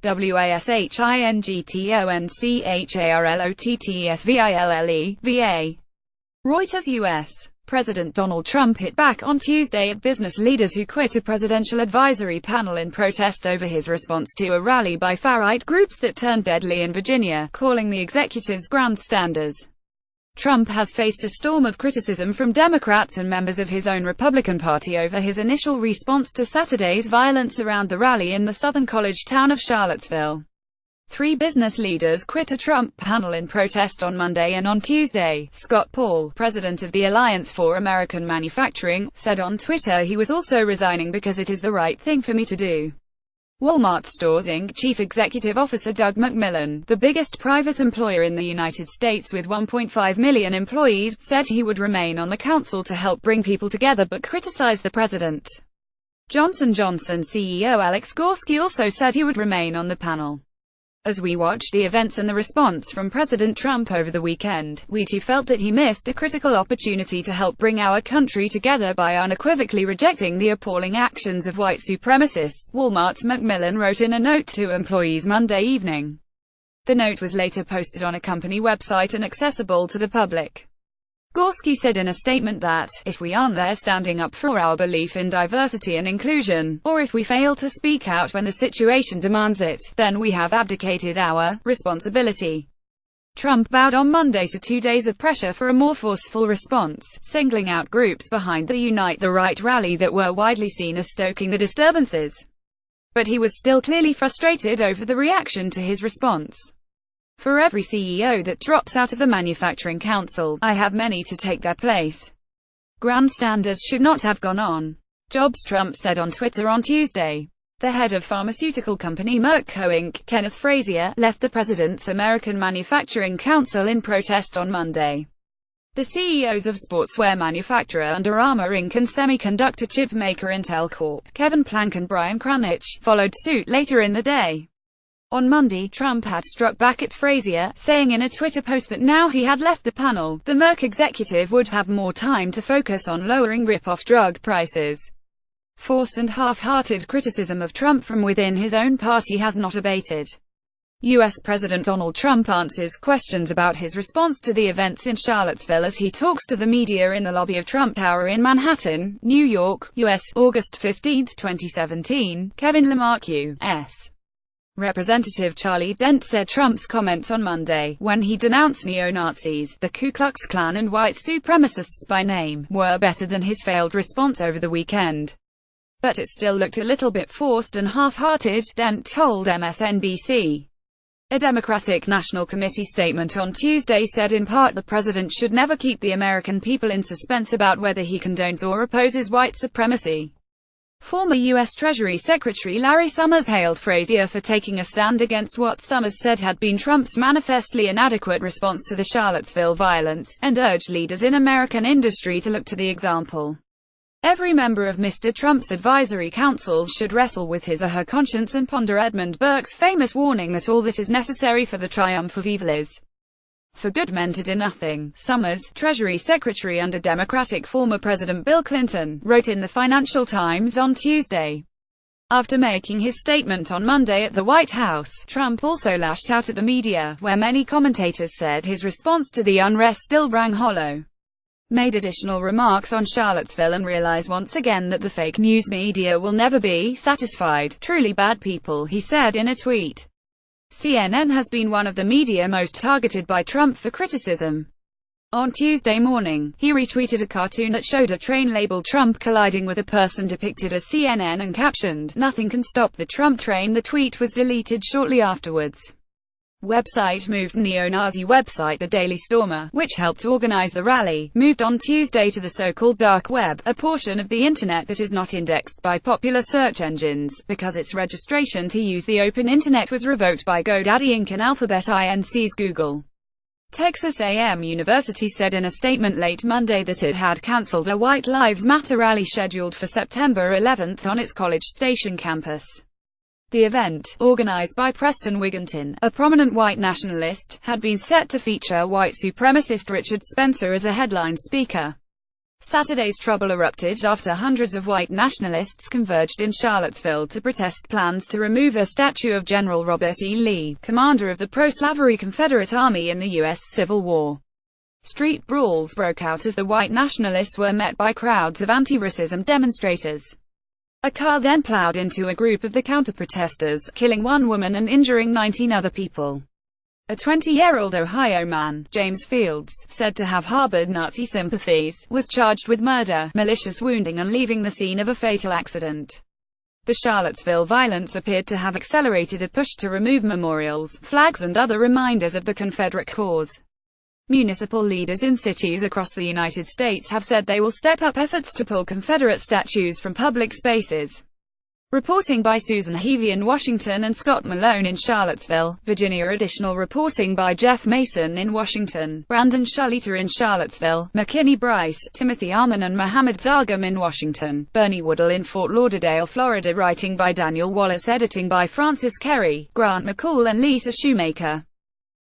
WASHINGTONCHARLOTTESVILLE, Reuters. U.S. President Donald Trump hit back on Tuesday at business leaders who quit a presidential advisory panel in protest over his response to a rally by far-right groups that turned deadly in Virginia, calling the executives grandstanders. Trump has faced a storm of criticism from Democrats and members of his own Republican Party over his initial response to Saturday's violence around the rally in the southern college town of Charlottesville. 3 business leaders quit a Trump panel in protest on Monday and on Tuesday. Scott Paul, president of the Alliance for American Manufacturing, said on Twitter he was also resigning because it is the right thing for me to do. Walmart Stores Inc. Chief Executive Officer Doug McMillon, the biggest private employer in the United States with 1.5 million employees, said he would remain on the council to help bring people together but criticized the president. Johnson & Johnson CEO Alex Gorsky also said he would remain on the panel. As we watched the events and the response from President Trump over the weekend, we too felt that he missed a critical opportunity to help bring our country together by unequivocally rejecting the appalling actions of white supremacists, Walmart's McMillon wrote in a note to employees Monday evening. The note was later posted on a company website and accessible to the public. Gorsky said in a statement that, if we aren't there standing up for our belief in diversity and inclusion, or if we fail to speak out when the situation demands it, then we have abdicated our responsibility. Trump bowed on Monday to 2 days of pressure for a more forceful response, singling out groups behind the Unite the Right rally that were widely seen as stoking the disturbances. But he was still clearly frustrated over the reaction to his response. For every CEO that drops out of the Manufacturing Council, I have many to take their place. Grandstanders should not have gone on jobs, Trump said on Twitter on Tuesday. The head of pharmaceutical company Merck Co. Inc., Kenneth Frazier, left the president's American Manufacturing Council in protest on Monday. The CEOs of sportswear manufacturer Under Armour Inc. and semiconductor chip maker Intel Corp., Kevin Plank and Brian Kranich, followed suit later in the day. On Monday, Trump had struck back at Frazier, saying in a Twitter post that now he had left the panel, the Merck executive would have more time to focus on lowering rip-off drug prices. Forced and half-hearted criticism of Trump from within his own party has not abated. U.S. President Donald Trump answers questions about his response to the events in Charlottesville as he talks to the media in the lobby of Trump Tower in Manhattan, New York, U.S., August 15, 2017. Kevin Lamarck, U.S. Representative Charlie Dent said Trump's comments on Monday, when he denounced neo-Nazis, the Ku Klux Klan and white supremacists by name, were better than his failed response over the weekend. But it still looked a little bit forced and half-hearted, Dent told MSNBC. A Democratic National Committee statement on Tuesday said in part the president should never keep the American people in suspense about whether he condones or opposes white supremacy. Former U.S. Treasury Secretary Larry Summers hailed Frazier for taking a stand against what Summers said had been Trump's manifestly inadequate response to the Charlottesville violence, and urged leaders in American industry to look to the example. Every member of Mr. Trump's advisory council should wrestle with his or her conscience and ponder Edmund Burke's famous warning that all that is necessary for the triumph of evil is for good men to do nothing. Summers, Treasury Secretary under Democratic former President Bill Clinton, wrote in the Financial Times on Tuesday. After making his statement on Monday at the White House, Trump also lashed out at the media, where many commentators said his response to the unrest still rang hollow. Made additional remarks on Charlottesville and realized once again that the fake news media will never be satisfied. Truly bad people, he said in a tweet. CNN has been one of the media most targeted by Trump for criticism. On Tuesday morning, he retweeted a cartoon that showed a train labeled Trump colliding with a person depicted as CNN and captioned, "Nothing can stop the Trump train." The tweet was deleted shortly afterwards. Website moved. Neo-Nazi website The Daily Stormer, which helped organize the rally, moved on Tuesday to the so-called dark web, a portion of the internet that is not indexed by popular search engines, because its registration to use the open internet was revoked by GoDaddy Inc. and Alphabet Inc.'s Google. Texas A&M University said in a statement late Monday that it had canceled a White Lives Matter rally scheduled for September 11 on its College Station campus. The event, organized by Preston Wigginton, a prominent white nationalist, had been set to feature white supremacist Richard Spencer as a headline speaker. Saturday's trouble erupted after hundreds of white nationalists converged in Charlottesville to protest plans to remove a statue of General Robert E. Lee, commander of the pro-slavery Confederate Army in the U.S. Civil War. Street brawls broke out as the white nationalists were met by crowds of anti-racism demonstrators. A car then plowed into a group of the counter-protesters, killing one woman and injuring 19 other people. A 20-year-old Ohio man, James Fields, said to have harbored Nazi sympathies, was charged with murder, malicious wounding and leaving the scene of a fatal accident. The Charlottesville violence appeared to have accelerated a push to remove memorials, flags and other reminders of the Confederate cause. Municipal leaders in cities across the United States have said they will step up efforts to pull Confederate statues from public spaces. Reporting by Susan Heavey in Washington and Scott Malone in Charlottesville, Virginia. Additional reporting by Jeff Mason in Washington, Brandon Shalita in Charlottesville, McKinney Bryce, Timothy Arman and Mohammed Zargam in Washington, Bernie Woodall in Fort Lauderdale, Florida. Writing by Daniel Wallace. Editing by Francis Kerry, Grant McCall and Lisa Shoemaker.